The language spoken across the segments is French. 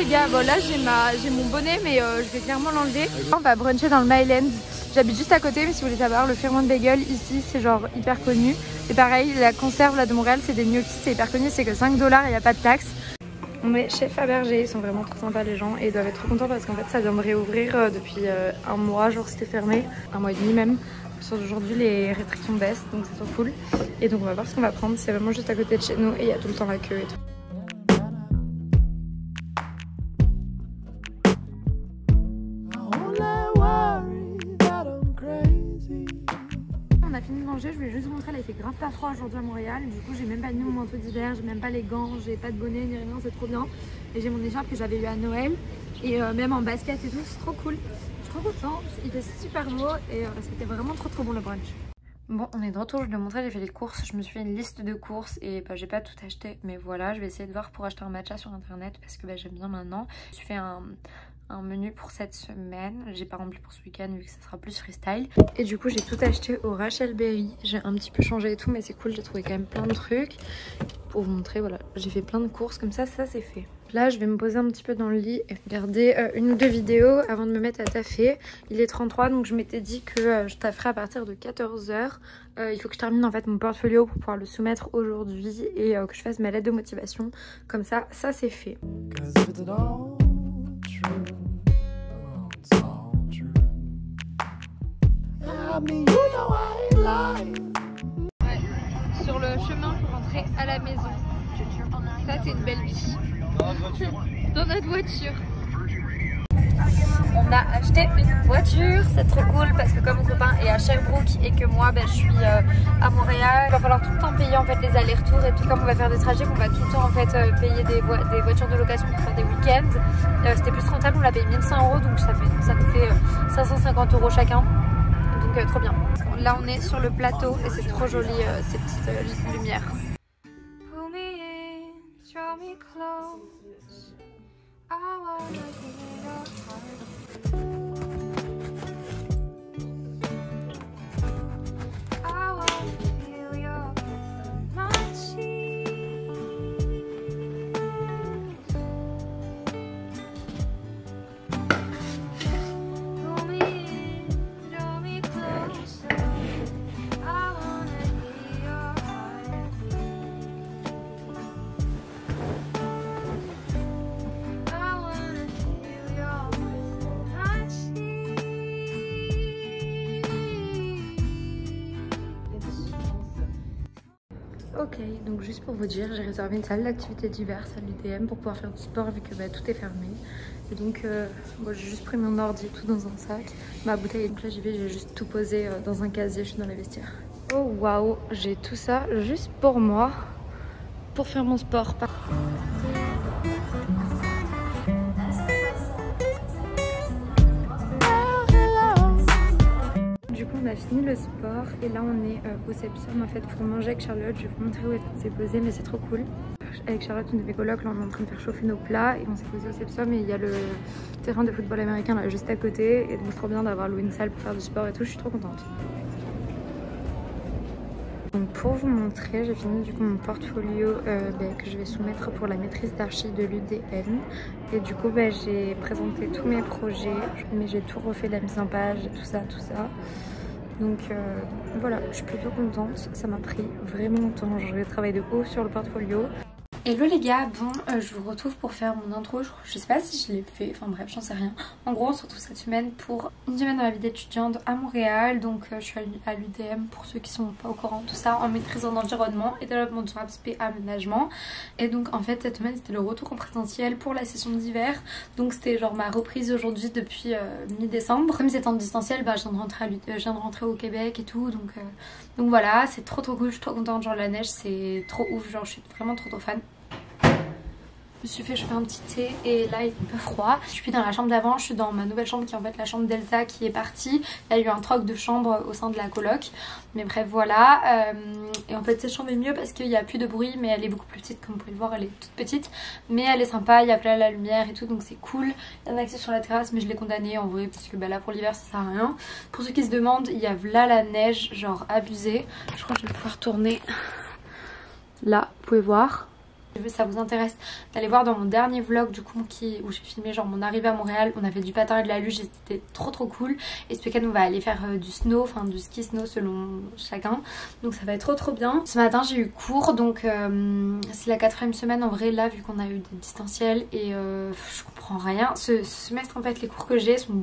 les gars, bon là j'ai mon bonnet mais je vais clairement l'enlever. On va bruncher dans le Myland. J'habite juste à côté, mais si vous voulez savoir, le Fairmont Bagel ici c'est genre hyper connu. Et pareil, la conserve là de Montréal, c'est des gnocchis, c'est hyper connu, c'est que 5 $, il n'y a pas de taxe. On est chez Fabergé, ils sont vraiment trop sympas les gens et ils doivent être trop contents parce qu'en fait ça vient de réouvrir depuis un mois, genre c'était fermé, un mois et demi même. Sur d'aujourd'hui les restrictions baissent donc c'est trop cool. Et donc on va voir ce qu'on va prendre, c'est vraiment juste à côté de chez nous et il y a tout le temps la queue et tout. On a fini de manger, je voulais juste vous montrer, là il fait grave pas froid aujourd'hui à Montréal. Du coup j'ai même pas mis mon manteau d'hiver, j'ai même pas les gants, j'ai pas de bonnet ni rien, c'est trop bien. Et j'ai mon écharpe que j'avais eu à Noël et même en basket et tout, c'est trop cool. Je suis trop contente, il fait super beau et c'était vraiment trop bon le brunch. Bon, on est de retour, je vais vous montrer, j'ai fait les courses, je me suis fait une liste de courses et bah, j'ai pas tout acheté. Mais voilà, je vais essayer de voir pour acheter un matcha sur internet parce que bah, j'aime bien maintenant. Je me suis fait un menu pour cette semaine, j'ai pas rempli pour ce week-end vu que ça sera plus freestyle. Et du coup j'ai tout acheté au Rachel Berry, j'ai un petit peu changé et tout mais c'est cool, j'ai trouvé quand même plein de trucs. Pour vous montrer, voilà, j'ai fait plein de courses comme ça c'est fait. Là je vais me poser un petit peu dans le lit et regarder une ou deux vidéos avant de me mettre à taffer. Il est 33 donc je m'étais dit que je tafferais à partir de 14 h. Il faut que je termine en fait mon portfolio pour pouvoir le soumettre aujourd'hui et que je fasse ma lettre de motivation. Comme ça c'est fait. Ouais, sur le chemin pour rentrer à la maison. Ça c'est une belle vie. Dans notre voiture. On a acheté une voiture, c'est trop cool parce que comme mon copain est à Sherbrooke et que moi je suis à Montréal, il va falloir tout le temps payer en fait les allers-retours et tout. Comme on va faire des trajets, on va tout le temps en fait payer des voitures de location pour faire des week-ends. C'était plus rentable, on l'a payé 1100 € donc ça nous fait 550 € chacun. Donc trop bien. Là on est sur le plateau et c'est trop joli ces petites lumières. Ok, donc juste pour vous dire, j'ai réservé une salle d'activité d'hiver, salle UDM, pour pouvoir faire du sport vu que tout est fermé. Et donc, moi j'ai juste pris mon ordi tout dans un sac, ma bouteille. Donc là j'y vais, j'ai juste tout posé dans un casier, je suis dans les vestiaires. Oh waouh, j'ai tout ça juste pour moi, pour faire mon sport. Du coup on a fini le sport et là on est au Sepsum en fait pour manger avec Charlotte. Je vais vous montrer où on s'est posé mais c'est trop cool. Avec Charlotte on avait coloc, là on est en train de faire chauffer nos plats et on s'est posé au Sepsum et il y a le terrain de football américain là juste à côté et donc c'est trop bien d'avoir loué une salle pour faire du sport et tout, je suis trop contente. Donc pour vous montrer, j'ai fini du coup mon portfolio que je vais soumettre pour la maîtrise d'archi de l'UDN. Et du coup j'ai présenté tous mes projets, mais j'ai tout refait, la mise en page et tout ça. Donc voilà, je suis plutôt contente, ça m'a pris vraiment longtemps, j'ai travaillé de haut sur le portfolio. Hello les gars, bon je vous retrouve pour faire mon intro, je sais pas si je l'ai fait, enfin bref j'en sais rien. En gros on se retrouve cette semaine pour une semaine dans la vie d'étudiante à Montréal, donc je suis à l'UDM pour ceux qui sont pas au courant, tout ça en maîtrise en environnement et développement durable spé aménagement. Et donc en fait cette semaine c'était le retour en présentiel pour la session d'hiver, donc c'était genre ma reprise aujourd'hui depuis mi-décembre. Comme c'est en distanciel, je viens de rentrer au Québec et tout, donc voilà, c'est trop cool, je suis trop contente, genre la neige c'est trop ouf, genre je suis vraiment trop fan. Je me suis fait chauffer un petit thé et là il est un peu froid. Je suis dans la chambre d'avant, je suis dans ma nouvelle chambre qui est en fait la chambre d'Elsa qui est partie. Il y a eu un troc de chambre au sein de la coloc. Mais bref voilà. Et en fait cette chambre est mieux parce qu'il n'y a plus de bruit mais elle est beaucoup plus petite comme vous pouvez le voir, elle est toute petite. Mais elle est sympa, il y a plein la lumière et tout donc c'est cool. Il y a un accès sur la terrasse mais je l'ai condamné en vrai parce que là pour l'hiver ça sert à rien. Pour ceux qui se demandent, il y a là la neige genre abusée. Je crois que je vais pouvoir tourner. Là vous pouvez voir. Si ça vous intéresse d'aller voir dans mon dernier vlog du coup où j'ai filmé genre mon arrivée à Montréal, on a fait du patin et de la luge et c'était trop cool. Et ce week-end on va aller faire du snow, enfin du ski snow selon chacun. Donc ça va être trop bien. Ce matin j'ai eu cours, donc c'est la 4e semaine en vrai là vu qu'on a eu des distanciels et je comprends rien. Ce semestre en fait les cours que j'ai sont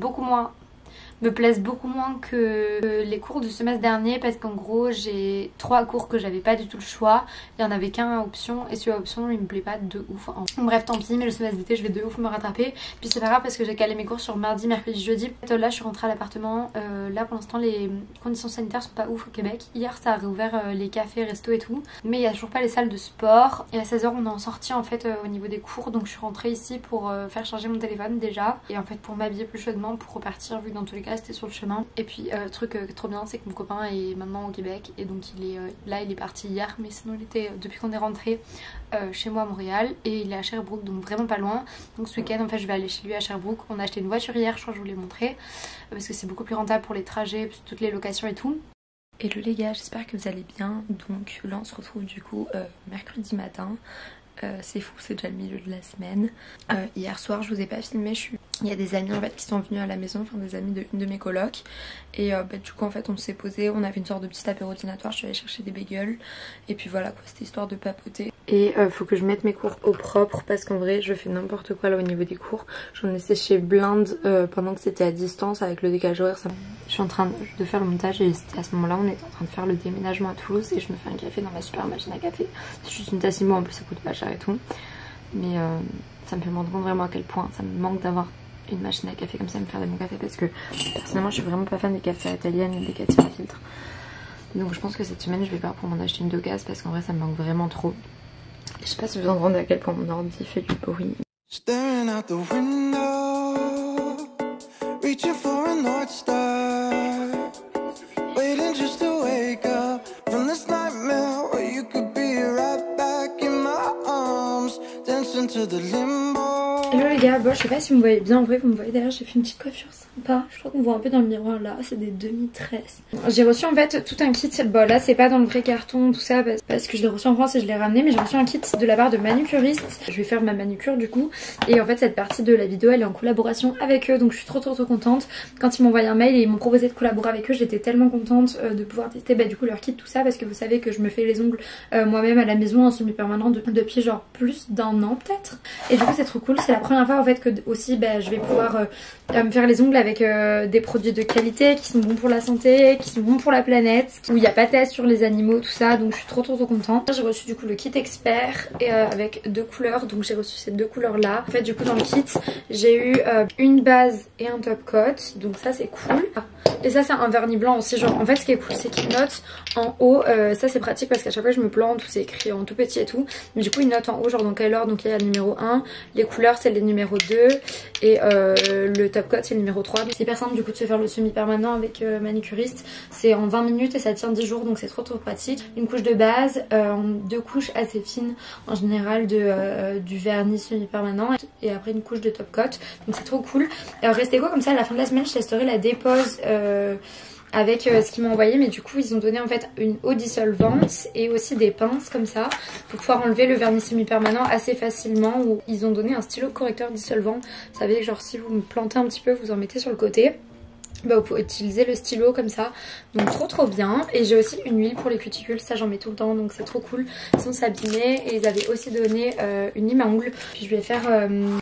me plaisent beaucoup moins que les cours du semestre dernier parce qu'en gros j'ai 3 cours que j'avais pas du tout le choix. Il y en avait qu'un à option et celui à option il me plaît pas de ouf. Bref tant pis, mais le semestre d'été je vais de ouf me rattraper. Puis c'est pas grave parce que j'ai calé mes cours sur mardi, mercredi, jeudi. Là je suis rentrée à l'appartement. Là pour l'instant les conditions sanitaires sont pas ouf au Québec. Hier ça a réouvert les cafés, restos et tout. Mais il y a toujours pas les salles de sport. Et à 16h on est en sortie en fait au niveau des cours. Donc je suis rentrée ici pour faire charger mon téléphone déjà. Et en fait pour m'habiller plus chaudement pour repartir vu que dans tous les cas c'était sur le chemin. Et puis truc trop bien c'est que mon copain est maintenant au Québec et donc il est parti hier, mais sinon il était depuis qu'on est rentré chez moi à Montréal et il est à Sherbrooke, donc vraiment pas loin. Donc ce week-end en fait je vais aller chez lui à Sherbrooke. On a acheté une voiture hier, je crois que je vous l'ai montré parce que c'est beaucoup plus rentable pour les trajets, toutes les locations et tout. Hello les gars, j'espère que vous allez bien. Donc là on se retrouve du coup mercredi matin. C'est fou, c'est déjà le milieu de la semaine. Hier soir je vous ai pas filmé, il y a des amis en fait qui sont venus à la maison, enfin des amis d'une de mes colocs. Et du coup en fait on s'est posé, on avait une sorte de petit apéro dînatoire, je suis allée chercher des bagels. Et puis voilà quoi, c'était histoire de papoter. Et faut que je mette mes cours au propre parce qu'en vrai je fais n'importe quoi là au niveau des cours. J'en ai séché blinde pendant que c'était à distance avec le décalage horaire. Je suis en train de faire le montage et à ce moment là on est en train de faire le déménagement à Toulouse et je me fais un café dans ma super machine à café. C'est juste une tasse en plus ça coûte pas cher et tout. Mais ça me fait me rendre compte vraiment à quel point ça me manque d'avoir une machine à café comme ça, me faire de mon café parce que personnellement je suis vraiment pas fan des cafetières italiennes et des cafetières à filtre. Donc je pense que cette semaine je vais pas pour m'en acheter une d'occasion parce qu'en vrai ça me manque vraiment trop. Je sais pas si vous entendez à quel point mon ordi fait du bruit. Hello les gars, bon je sais pas si vous me voyez bien, en vrai vous me voyez derrière, j'ai fait une petite coiffure sympa. Je crois qu'on voit un peu dans le miroir là, c'est des demi-tresses. J'ai reçu en fait tout un kit, bon là c'est pas dans le vrai carton tout ça parce que je l'ai reçu en France et je l'ai ramené, mais j'ai reçu un kit de la part de manucuriste. Je vais faire ma manucure du coup et en fait cette partie de la vidéo elle est en collaboration avec eux, donc je suis trop contente. Quand ils m'ont envoyé un mail et ils m'ont proposé de collaborer avec eux, j'étais tellement contente de pouvoir tester du coup leur kit tout ça parce que vous savez que je me fais les ongles moi-même à la maison en semi-permanent depuis genre plus d'1 an peut-être. Et du coup c'est trop cool, c'est la première fois en fait que aussi je vais pouvoir me faire les ongles avec des produits de qualité qui sont bons pour la santé, qui sont bons pour la planète, où il n'y a pas de test sur les animaux, tout ça, donc je suis trop contente. J'ai reçu du coup le kit expert et avec 2 couleurs, donc j'ai reçu ces 2 couleurs là. En fait du coup dans le kit j'ai eu une base et un top coat, donc ça c'est cool. Et ça c'est un vernis blanc aussi, genre en fait ce qui est cool c'est qu'il note en haut, ça c'est pratique parce qu'à chaque fois je me plante, tout c'est écrit en tout petit et tout, mais du coup il note en haut genre dans quel ordre, donc il y a le numéro 1, les couleurs c'est les numéros 2 et le top coat c'est le numéro 3. C'est hyper simple du coup de se faire le semi-permanent avec manucuriste, c'est en 20 minutes et ça tient 10 jours donc c'est trop pratique. Une couche de base, 2 couches assez fines en général du vernis semi-permanent et après une couche de top coat, donc c'est trop cool. Restez quoi comme ça à la fin de la semaine je testerai la dépose avec ce qu'ils m'ont envoyé, mais du coup ils ont donné en fait une eau dissolvante et aussi des pinces comme ça pour pouvoir enlever le vernis semi-permanent assez facilement, ou ils ont donné un stylo correcteur dissolvant. Vous savez genre si vous me plantez un petit peu vous en mettez sur le côté, vous pouvez utiliser le stylo comme ça, donc trop bien. Et j'ai aussi une huile pour les cuticules, ça j'en mets tout le temps donc c'est trop cool, sinon ça abîmait. Et ils avaient aussi donné une lime à ongles, puis je vais faire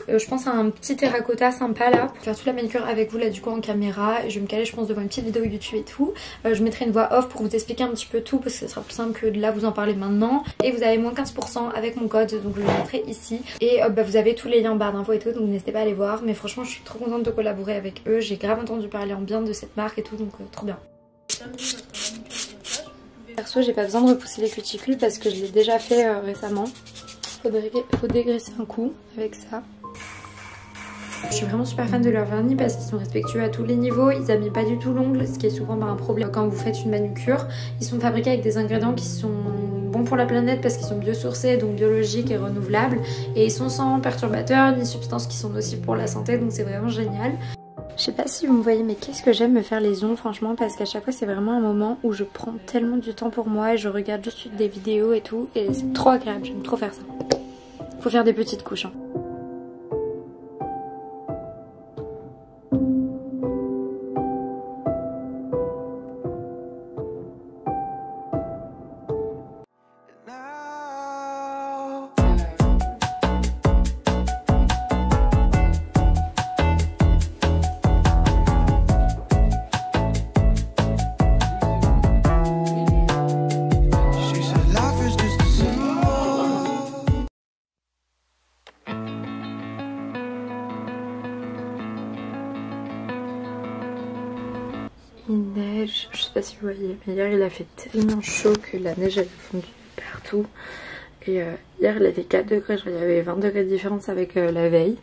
je pense un petit terracotta sympa là pour faire toute la manicure avec vous là du coup en caméra. Et je vais me caler je pense devant une petite vidéo YouTube et tout. Je mettrai une voix off pour vous expliquer un petit peu tout parce que ce sera plus simple que de là vous en parler maintenant. Et vous avez moins 15% avec mon code, donc je le mettrai ici. Et vous avez tous les liens en barre d'infos et tout, donc n'hésitez pas à aller voir. Mais franchement je suis trop contente de collaborer avec eux, j'ai grave entendu parler en bien de cette marque et tout, donc trop bien. Perso j'ai pas besoin de repousser les cuticules parce que je l'ai déjà fait récemment. Faut dégraisser un coup avec ça. Je suis vraiment super fan de leur vernis parce qu'ils sont respectueux à tous les niveaux, ils abîment pas du tout l'ongle, ce qui est souvent un problème quand vous faites une manucure. Ils sont fabriqués avec des ingrédients qui sont bons pour la planète parce qu'ils sont biosourcés, donc biologiques et renouvelables, et ils sont sans perturbateurs ni substances qui sont nocives pour la santé, donc c'est vraiment génial. Je sais pas si vous me voyez, mais qu'est-ce que j'aime me faire les ongles franchement, parce qu'à chaque fois c'est vraiment un moment où je prends tellement du temps pour moi et je regarde juste des vidéos et tout, et c'est trop agréable, j'aime trop faire ça. Faut faire des petites couches hein. Il neige, je sais pas si vous voyez, mais hier il a fait tellement chaud que la neige avait fondu partout. Et hier il avait 4 degrés, il y avait 20 degrés de différence avec la veille.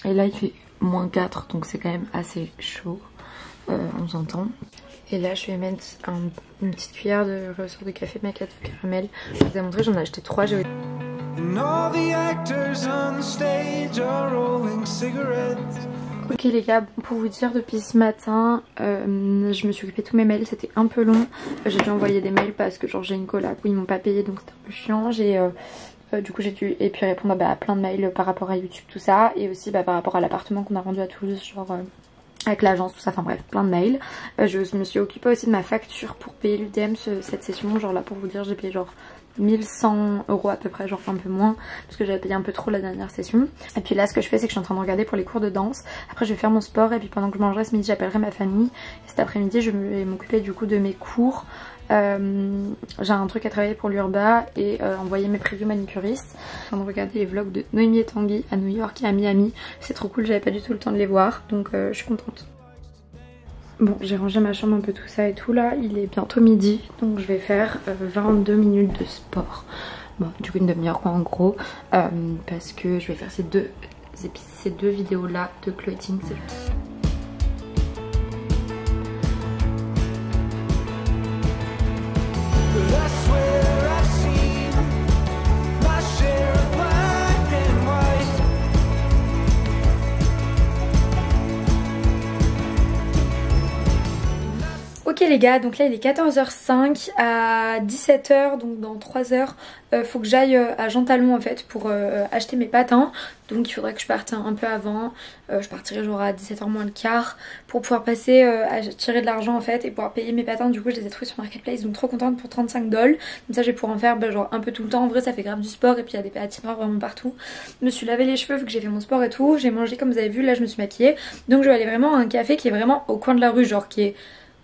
Et là il fait moins 4, donc c'est quand même assez chaud, on s'entend. Et là je vais mettre une petite cuillère de ressort de café macchiato caramel. Je vous ai montré, j'en ai acheté 3. Ok les gars, pour vous dire, depuis ce matin, je me suis occupée de tous mes mails, c'était un peu long. J'ai dû envoyer des mails parce que genre j'ai une coloc où ils m'ont pas payé, donc c'était un peu chiant. Du coup j'ai dû et puis répondre à plein de mails par rapport à YouTube, tout ça. Et aussi par rapport à l'appartement qu'on a rendu à Toulouse, genre avec l'agence, tout ça, enfin bref, plein de mails. Je me suis occupée aussi de ma facture pour payer l'UDM cette session. Genre là pour vous dire, j'ai payé genre 1100 € à peu près, genre un peu moins parce que j'avais payé un peu trop la dernière session. Et puis là ce que je fais, c'est que je suis en train de regarder pour les cours de danse. Après je vais faire mon sport et puis pendant que je mangerai ce midi, j'appellerai ma famille. Et cet après-midi je vais m'occuper du coup de mes cours. J'ai un truc à travailler pour l'Urba et envoyer mes previews manicuristes. Je suis en train de regarder les vlogs de Noémie et Tanguy à New York et à Miami. C'est trop cool, j'avais pas du tout le temps de les voir, donc je suis contente. Bon, j'ai rangé ma chambre, un peu tout ça et tout là. Il est bientôt midi, donc je vais faire 22 minutes de sport. Bon, du coup une demi-heure quoi en gros, parce que je vais faire ces deux vidéos là de clothing. Ok les gars, donc là il est 14h05, à 17h, donc dans 3h, faut que j'aille à Jean Talon en fait pour acheter mes patins. Donc il faudrait que je parte un peu avant, je partirai genre à 17h moins le quart pour pouvoir passer à tirer de l'argent en fait et pouvoir payer mes patins. Du coup je les ai trouvés sur Marketplace, donc trop contente pour 35 $. Comme ça je vais pouvoir en faire genre un peu tout le temps. En vrai ça fait grave du sport et puis il y a des patinoires vraiment partout. Je me suis lavé les cheveux vu que j'ai fait mon sport et tout, j'ai mangé comme vous avez vu, là je me suis maquillée. Donc je vais aller vraiment à un café qui est vraiment au coin de la rue, genre qui est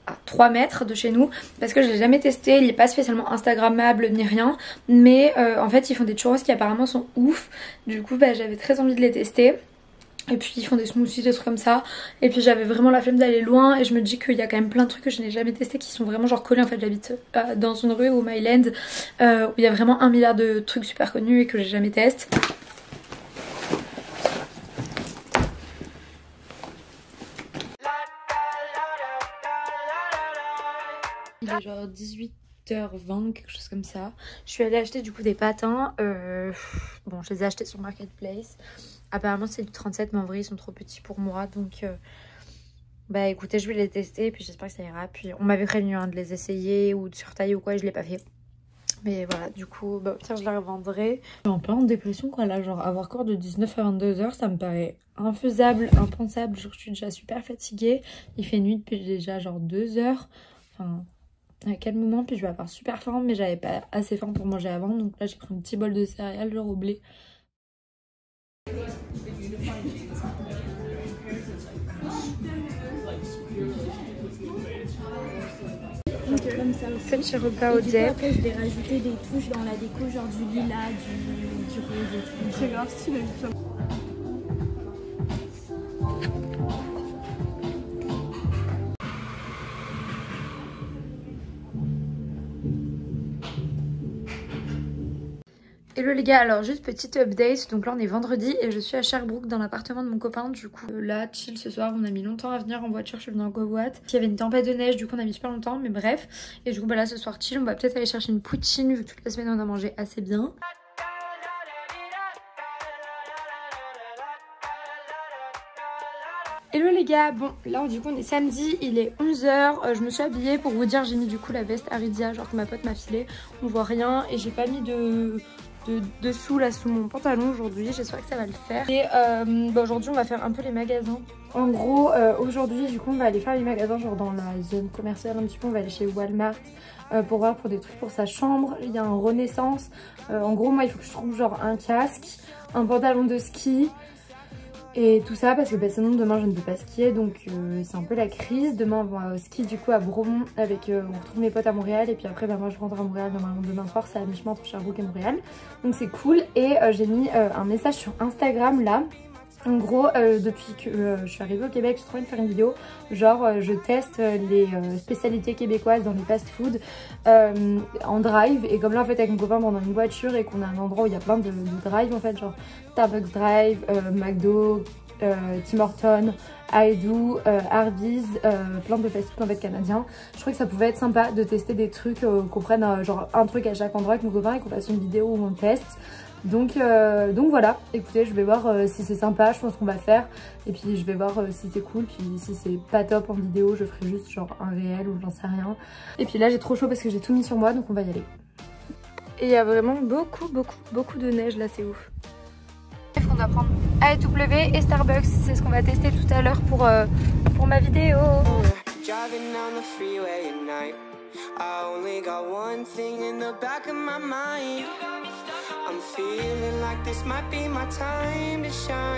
à 3 mètres de chez nous parce que je l'ai jamais testé, il n'est pas spécialement instagrammable ni rien, mais en fait ils font des churros qui apparemment sont ouf. Du coup bah, j'avais très envie de les tester. Et puis ils font des smoothies, des trucs comme ça. Et puis j'avais vraiment la flemme d'aller loin. Et je me dis qu'il y a quand même plein de trucs que je n'ai jamais testé qui sont vraiment genre collés. En fait j'habite dans une rue au Myland où il y a vraiment 1 milliard de trucs super connus et que j'ai jamais testé. Il est genre 18h20, quelque chose comme ça. Je suis allée acheter du coup des patins. Bon, je les ai achetés sur Marketplace. Apparemment c'est du 37, mais en vrai ils sont trop petits pour moi. Donc bah écoutez, je vais les tester et puis j'espère que ça ira. Puis on m'avait prévenu de les essayer ou de surtailler ou quoi, et je l'ai pas fait. Mais voilà, du coup, bah, au pire je les revendrai. Je suis un peu en dépression quoi là, genre avoir cours de 19 à 22h, ça me paraît infaisable, impensable. Genre je suis déjà super fatiguée. Il fait nuit depuis déjà genre 2h. Enfin... à quel moment, puis je vais avoir super faim, mais j'avais pas assez faim pour manger avant, donc là j'ai pris un petit bol de céréales genre au blé. Comme ça aussi. Petit repas au dip. Après je vais rajouter des touches dans la déco, genre du lilas, du rose et tout. C'est grave stylé. Hello les gars, alors juste petite update, donc là on est vendredi et je suis à Sherbrooke dans l'appartement de mon copain. Du coup là chill ce soir, on a mis longtemps à venir en voiture, je suis venue en covoit. Il y avait une tempête de neige, du coup on a mis super longtemps, mais bref. Et du coup bah là ce soir chill, on va peut-être aller chercher une poutine vu que toute la semaine on a mangé assez bien. Hello les gars, bon là du coup on est samedi, il est 11h, je me suis habillée pour vous dire, j'ai mis du coup la veste Aridia genre que ma pote m'a filée, on voit rien et j'ai pas mis de dessous là sous mon pantalon aujourd'hui. J'espère que ça va le faire. Et aujourd'hui on va faire un peu les magasins. En gros aujourd'hui du coup on va aller faire les magasins genre dans la zone commerciale un petit peu. On va aller chez Walmart pour voir pour des trucs pour sa chambre. Il y a un Renaissance. En gros moi il faut que je trouve genre un casque, un pantalon de ski et tout ça parce que bah, sinon demain je ne peux pas skier, donc c'est un peu la crise. Demain on va au ski du coup à Bromont avec on retrouve mes potes à Montréal, et puis après bah, moi je rentre à Montréal demain soir, c'est à mi-chemin entre Sherbrooke et Montréal, donc c'est cool. Et j'ai mis un message sur Instagram là. En gros, depuis que je suis arrivée au Québec, j'ai trop envie de faire une vidéo. Genre, je teste les spécialités québécoises dans les fast-food en drive. Et comme là, en fait, avec mon copain, on a une voiture et qu'on a un endroit où il y a plein de drive, en fait, genre Starbucks Drive, McDo, Tim Hortons, Aidou, Hardee's, plein de fast-food en fait canadiens. Je trouvais que ça pouvait être sympa de tester des trucs, qu'on prenne genre un truc à chaque endroit avec mon copain et qu'on fasse une vidéo où on teste. Donc voilà, écoutez, je vais voir si c'est sympa, je pense qu'on va faire. Et puis je vais voir si c'est cool, puis si c'est pas top en vidéo, je ferai juste genre un réel ou j'en sais rien. Et puis là j'ai trop chaud parce que j'ai tout mis sur moi, donc on va y aller. Et il y a vraiment beaucoup de neige là, c'est ouf. On va prendre AEW et Starbucks, c'est ce qu'on va tester tout à l'heure pour ma vidéo.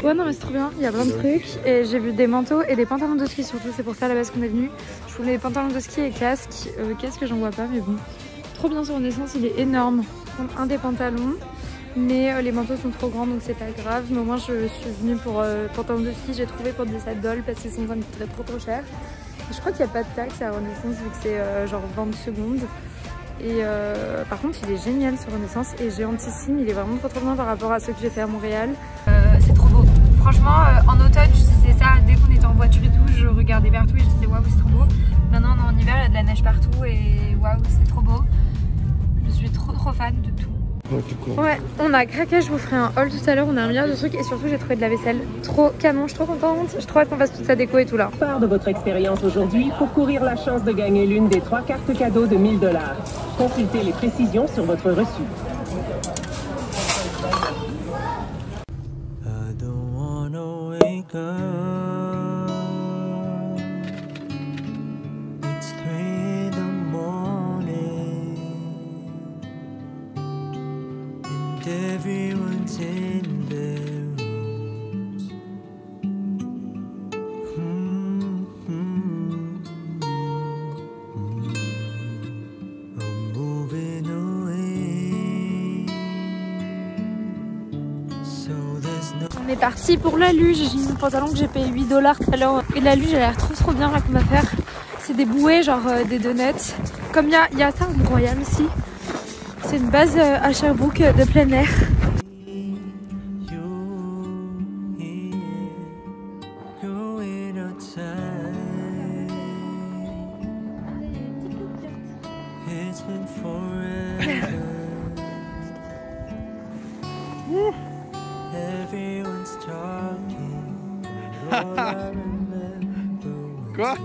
Ouais non mais c'est trop bien, il y a plein de trucs et j'ai vu des manteaux et des pantalons de ski surtout, c'est pour ça à la base qu'on est venu. Je voulais des pantalons de ski et casque, casque j'en vois pas mais bon. Trop bien sur Renaissance, il est énorme. Je vais prendre un des pantalons mais les manteaux sont trop grands donc c'est pas grave. Mais moi je suis venue pour pantalons de ski, j'ai trouvé pour 17 $, parce qu'ils sont ça me coûterait trop cher. Et je crois qu'il n'y a pas de taxe à Renaissance vu que c'est genre 20 secondes. Et par contre il est génial sur Renaissance et géantissime, il est vraiment trop bien par rapport à ceux que j'ai fait à Montréal. C'est trop beau. Franchement en automne je disais ça, dès qu'on était en voiture et tout, je regardais partout et je disais waouh c'est trop beau. Maintenant en hiver il y a de la neige partout et waouh c'est trop beau. Je suis trop fan de tout. Ouais, on a craqué, je vous ferai un haul tout à l'heure, on a un milliard de trucs et surtout j'ai trouvé de la vaisselle trop canon, je suis trop contente, j'ai trop hâte qu'on fasse toute sa déco et tout là. Part de votre expérience aujourd'hui pour courir la chance de gagner l'une des 3 cartes cadeaux de 1000 $. Consultez les précisions sur votre reçu. Everyone's in their rooms. I'm moving away. So there's no... On est parti pour la luge, j'ai mis mon pantalon que j'ai payé 8 $ tout à l'heure. Et la luge elle a l'air trop bien là qu'on va faire. C'est des bouées genre des donuts. Comme il y a ça au Royal aussi. C'est une base à Sherbrooke de plein air. Quoi?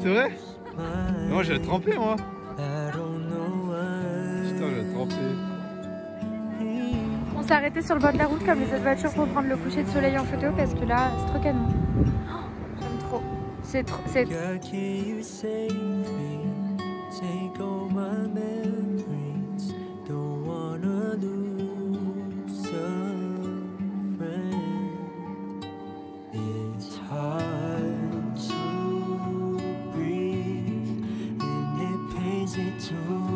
C'est vrai? Moi j'ai trempé moi. Putain j'ai trempé. On s'est arrêté sur le bord de la route comme les autres voitures pour prendre le coucher de soleil en photo parce que là c'est trop canon. Oh, j'aime trop. C'est trop. To